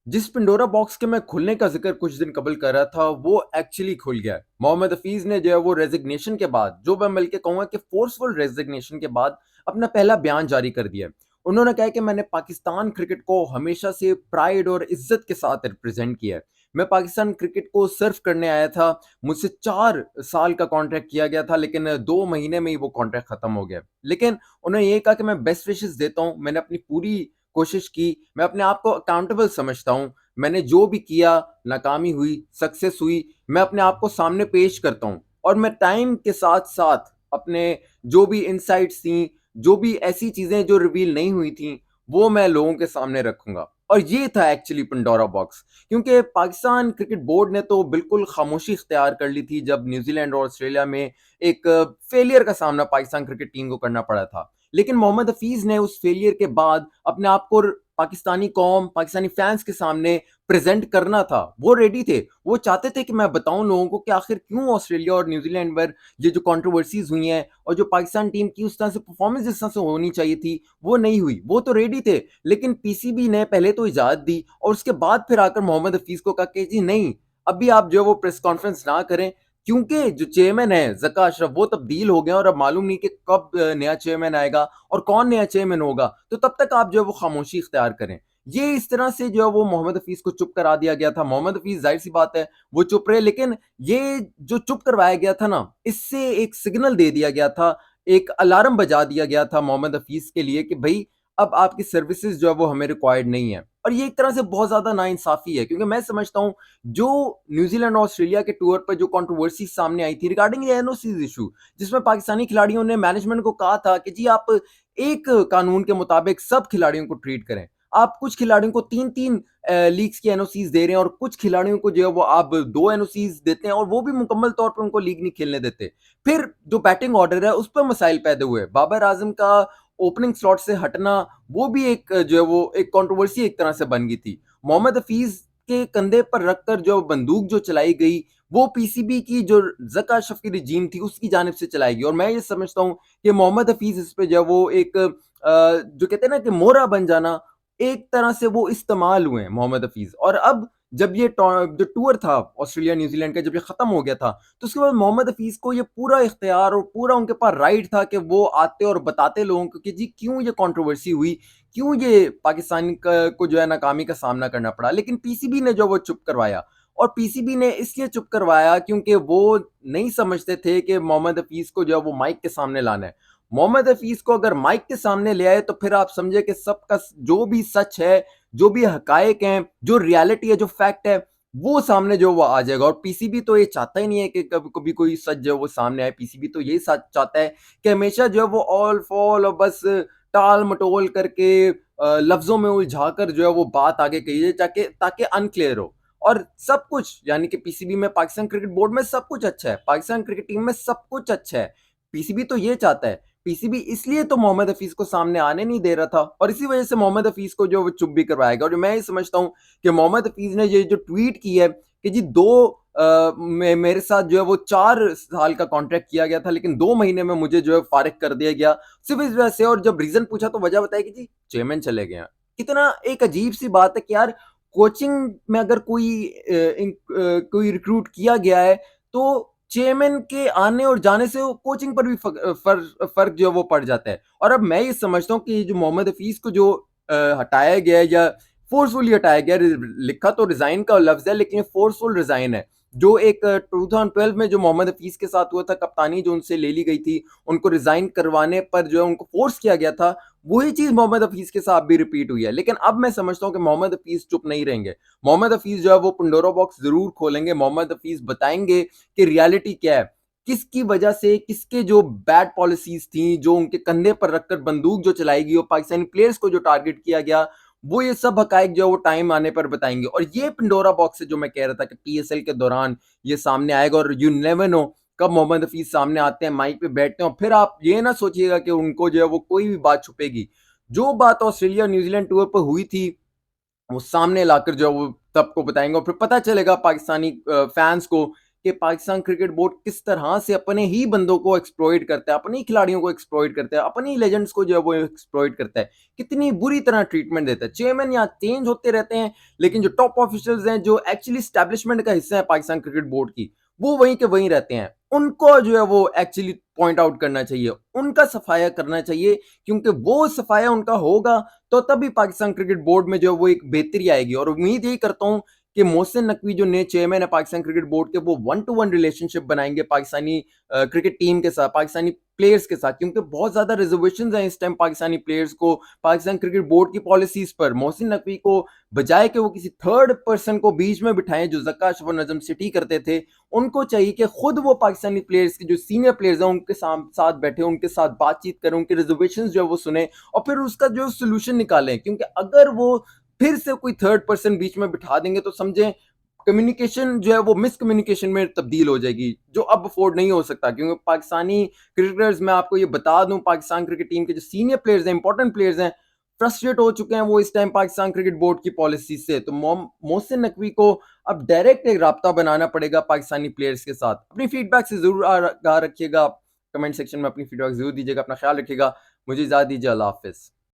जिस पिंडोरा बॉक्स के मैं खुलने का ज़िक्र कुछ दिन कबल कर रहा था, वो एक्चुअली खुल गया है। मोहम्मद हफीज़ ने जो है वो रेज़िग्नेशन के बाद, जो मैं बल्कि कहूँगा कि फ़ोर्सफुल रेज़िग्नेशन के बाद अपना पहला बयान जारी कर दिया है। उन्होंने कहा है कि मैंने पाकिस्तान क्रिकेट को हमेशा से प्राइड और इज़्ज़त के साथ रिप्रेज़ेंट किया है। मैं पाकिस्तान क्रिकेट को सर्व करने आया था, मुझसे 4 साल का कॉन्ट्रैक्ट किया गया था, लेकिन 2 महीने में ही वो कॉन्ट्रैक्ट खत्म हो गया। लेकिन उन्होंने ये कहा कि मैं बेस्ट विशेज़ देता हूँ, मैंने अपनी पूरी कोशिश की, मैं अपने आप को अकाउंटेबल समझता हूँ। मैंने जो भी किया, नाकामी हुई, सक्सेस हुई, मैं अपने आप को सामने पेश करता हूँ और मैं टाइम के साथ-साथ अपने जो भी इनसाइट्स थी, जो भी ऐसी चीज़ें जो रिवील नहीं हुई थी, वो मैं लोगों के सामने रखूँगा। और ये था एक्चुअली पंडोरा बॉक्स, क्योंकि पाकिस्तान क्रिकेट बोर्ड ने तो बिल्कुल खामोशी इख्तियार कर ली थी जब न्यूज़ीलैंड और ऑस्ट्रेलिया में एक फेलियर का सामना पाकिस्तान क्रिकेट टीम को करना पड़ा था। लेकिन मोहम्मद हफीज़ ने उस फेलियर के बाद अपने आप को पाकिस्तानी कौम, पाकिस्तानी फैंस के सामने प्रेज़ेंट करना था। वो रेडी थे। वो चाहते थे कि मैं बताऊँ लोगों को कि आखिर क्यों ऑस्ट्रेलिया और न्यूज़ीलैंड पर ये जो कंट्रोवर्सीज़ हुई हैं और जो पाकिस्तान टीम की उस तरह से परफ़ॉर्मेंस जिस तरह से होनी चाहिए थी, वो नहीं हुई। वो तो रेडी थे, लेकिन पीसीबी ने पहले तो इजाज़त दी और उसके बाद फिर आकर मोहम्मद हफीज़ को कहा कि जी नहीं, अभी आप जो है वो प्रेस कॉन्फ्रेंस ना करें, क्योंकि जो चेयरमैन है ज़का अशरफ वो तब्दील हो गए हैं और अब मालूम नहीं कि कब नया चेयरमैन आएगा और कौन नया चेयरमैन होगा, तो तब तक आप जो है वो खामोशी इख्तियार करें। ये इस तरह से जो है वो मोहम्मद हफीज़ को चुप करा दिया गया था। मोहम्मद हफीज़ ज़ाहिर-सी बात है वो चुप रहे, लेकिन ये जो चुप करवाया गया था ना, इससे एक सिग्नल दे दिया गया था, एक अलार्म बजा दिया गया था मोहम्मद हफीज़ के लिए कि भई अब आपकी सर्विसेज़ जो है वो हमें रिक्वायर्ड नहीं है। और ये एक तरह से बहुत ज़्यादा नाइंसाफ़ी है, क्योंकि मैं समझता हूँ जो न्यूज़ीलैंड और ऑस्ट्रेलिया के टूर पर जो कंट्रोवर्सी सामने आई थी रिगार्डिंग ये एनओसीज़ इश्यू, जिसमें पाकिस्तानी खिलाड़ियों ने मैनेजमेंट को कहा था कि जी आप एक कानून के मुताबिक सब खिलाड़ियों को ट्रीट करें। आप कुछ खिलाड़ियों को 3-3 लीग्स की एनओसीज़ दे रहे हैं और कुछ खिलाड़ियों को जो है वो आप 2 एनओसीज़ देते हैं और वो भी मुकम्मल तौर पे उनको लीग नहीं खेलने देते। फिर जो बैटिंग ऑर्डर है उस पर मसाइल पैदा हुए। बाबर आज़म का ओपनिंग स्लॉट से हटना, वो भी एक जो है वो एक कंट्रोवर्सी एक तरह से बन गई थी। मोहम्मद हफीज़ के कंधे पर रखकर जो बंदूक जो चलाई गई, वो पीसीबी की जो ज़का अशरफ की रजीम थी उसकी जानिब से चलाई गई और मैं ये समझता हूँ कि मोहम्मद हफीज़ इस पे जो है वो एक जो कहते हैं ना कि मोहरा बन जाना, एक तरह से वो इस्तेमाल हुए हैं मोहम्मद हफीज़। और अब जब ये जो टूर था ऑस्ट्रेलिया न्यूज़ीलैंड का जब ये खत्म हो गया था, तो उसके बाद मोहम्मद हफीज़ को ये पूरा इख्तियार और पूरा उनके पास राइट था कि वो आते और बताते लोगों को कि जी क्यों ये कंट्रोवर्सी हुई, क्यों ये पाकिस्तान को जो है नाकामी का सामना करना पड़ा। लेकिन पीसीबी ने जो वो चुप करवाया और पीसीबी ने इसलिए चुप करवाया क्योंकि वो नहीं समझते थे कि मोहम्मद हफीज़ को जो है वो माइक के सामने लाना है। मोहम्मद हफीज़ को अगर माइक के सामने ले आए तो फिर आप समझे कि सबका जो भी सच है, जो भी हकायक हैं, जो रियलिटी है, जो फैक्ट है, वो सामने जो वो आ जाएगा। और पीसीबी तो ये चाहता ही नहीं है कि कभी कभी कोई सच जो है वो सामने आए। पीसीबी तो यही सच चाहता है कि हमेशा जो है वो ऑल फॉल और बस टाल मटोल करके लफ्जों में उलझा कर जो है वो बात आगे कही जाए, ताकि ताकि अनक्लियर हो। और सब कुछ यानी कि पीसीबी में, पाकिस्तान क्रिकेट बोर्ड में सब कुछ अच्छा है, पाकिस्तान क्रिकेट टीम में सब कुछ अच्छा है। पीसीबी तो ये चाहता है। पीसीबी इसलिए तो मोहम्मद हफीज को सामने आने नहीं दे रहा था और इसी वजह से मोहम्मद हफीज को जो वो चुप भी करवाएगा। और मैं ये समझता हूँ कि मोहम्मद हफीज ने ये जो ट्वीट की है कि जी मेरे साथ जो है वो 4 साल का कॉन्ट्रैक्ट किया गया था, लेकिन 2 महीने में मुझे जो है फारिग कर दिया गया सिर्फ इस वजह से। और जब रीजन पूछा तो वजह बताई कि जी चेयरमैन चले गए हैं। कितना एक अजीब सी बात है कि यार कोचिंग में अगर कोई रिक्रूट किया गया है तो चेयरमैन के आने और जाने से वो कोचिंग पर भी फर्क जो है वो पड़ जाता है। और अब मैं ये समझता हूँ कि जो मोहम्मद हफीज को जो हटाया गया है या फोर्सफुली हटाया गया, लिखा तो रिजाइन का लफ्ज है लेकिन फोर्सफुल रिजाइन है। जो एक 2012 में जो मोहम्मद हफीज के साथ हुआ था, कप्तानी जो उनसे ले ली गई थी, उनको रिजाइन करवाने पर जो है उनको फोर्स किया गया था, वही चीज मोहम्मद हफीज के साथ भी रिपीट हुई है। लेकिन अब मैं समझता हूँ कि मोहम्मद हफीज चुप नहीं रहेंगे। मोहम्मद हफीज जो है वो पंडोरा बॉक्स जरूर खोलेंगे। मोहम्मद हफीज बताएंगे कि रियलिटी क्या है, किसकी वजह से, किसके जो बैड पॉलिसीज थी, जो उनके कंधे पर रखकर बंदूक जो चलाई गई और पाकिस्तानी प्लेयर्स को जो टारगेट किया गया, वो ये सब हकायक जो है वो टाइम आने पर बताएंगे। और ये पंडोरा बॉक्स है जो मैं कह रहा था कि पीएसएल के दौरान ये सामने आएगा और यू नेवर नो कब मोहम्मद हफीज सामने आते हैं, माइक पे बैठते हैं और फिर आप ये ना सोचिएगा कि उनको जो है वो कोई भी बात छुपेगी। जो बात ऑस्ट्रेलिया न्यूजीलैंड टूर पर हुई थी वो सामने लाकर जो है वो सबको बताएंगे और फिर पता चलेगा पाकिस्तानी फैंस को कि पाकिस्तान क्रिकेट बोर्ड किस तरह से अपने ही बंदों को एक्सप्लॉइट करता है, अपने ही खिलाड़ियों को एक्सप्लॉइट करता है, अपने ही लेजेंड्स को जो है वो एक्सप्लॉइट करता है, कितनी बुरी तरह ट्रीटमेंट देता है। चेयरमैन यहाँ चेंज होते रहते हैं, लेकिन जो टॉप ऑफिशियल्स हैं, जो एक्चुअली स्टैब्लिशमेंट का हिस्सा है पाकिस्तान क्रिकेट बोर्ड की, वो वहीं के वहीं रहते हैं। उनको जो है वो एक्चुअली पॉइंट आउट करना चाहिए, उनका सफाया करना चाहिए, क्योंकि वो सफाया उनका होगा तो तभी पाकिस्तान क्रिकेट बोर्ड में जो है वो एक बेहतरी आएगी। और उम्मीद यही करता हूँ कि मोहसिन नकवी जो नए चेयरमैन है पाकिस्तान क्रिकेट बोर्ड के, वो 1-to-1 रिलेशनशिप बनाएंगे पाकिस्तानी क्रिकेट टीम के साथ, पाकिस्तानी प्लेयर्स के साथ, क्योंकि बहुत ज्यादा रिजर्वेशंस हैं इस टाइम पाकिस्तानी प्लेयर्स को पाकिस्तान क्रिकेट बोर्ड की पॉलिसीज पर। मोहसिन नकवी को बजाय कि वो किसी थर्ड पर्सन को बीच में बिठाएं जो जक्का अशरफ और नजम सिटी करते थे, उनको चाहिए कि खुद वो पाकिस्तानी प्लेयर्स के जो सीनियर प्लेयर्स हैं उनके साथ बैठे, उनके साथ बातचीत करें, उनके रिजर्वेशंस जो है वो सुने और फिर उसका जो सोल्यूशन निकालें। क्योंकि अगर वो फिर से कोई थर्ड पर्सन बीच में बिठा देंगे तो समझें कम्युनिकेशन जो है वो मिसकम्युनिकेशन में तब्दील हो जाएगी, जो अब अफोर्ड नहीं हो सकता। क्योंकि पाकिस्तानी क्रिकेटर्स, मैं आपको ये बता दूं, पाकिस्तान क्रिकेट टीम के जो सीनियर प्लेयर्स हैं, इंपॉर्टेंट प्लेयर्स हैं, फ्रस्ट्रेट हो चुके हैं वो इस टाइम पाकिस्तान क्रिकेट बोर्ड की पॉलिसी से। तो मोहसिन नकवी को अब डायरेक्ट एक राब्ता बनाना पड़ेगा पाकिस्तानी प्लेयर्स के साथ। अपनी फीडबैक से जरूर आगाह रखिएगा, कमेंट सेक्शन में अपनी फीडबैक जरूर दीजिएगा, अपना ख्याल रखिएगा। मुझे इजाजत दीजिए, अल्लाह हाफिज।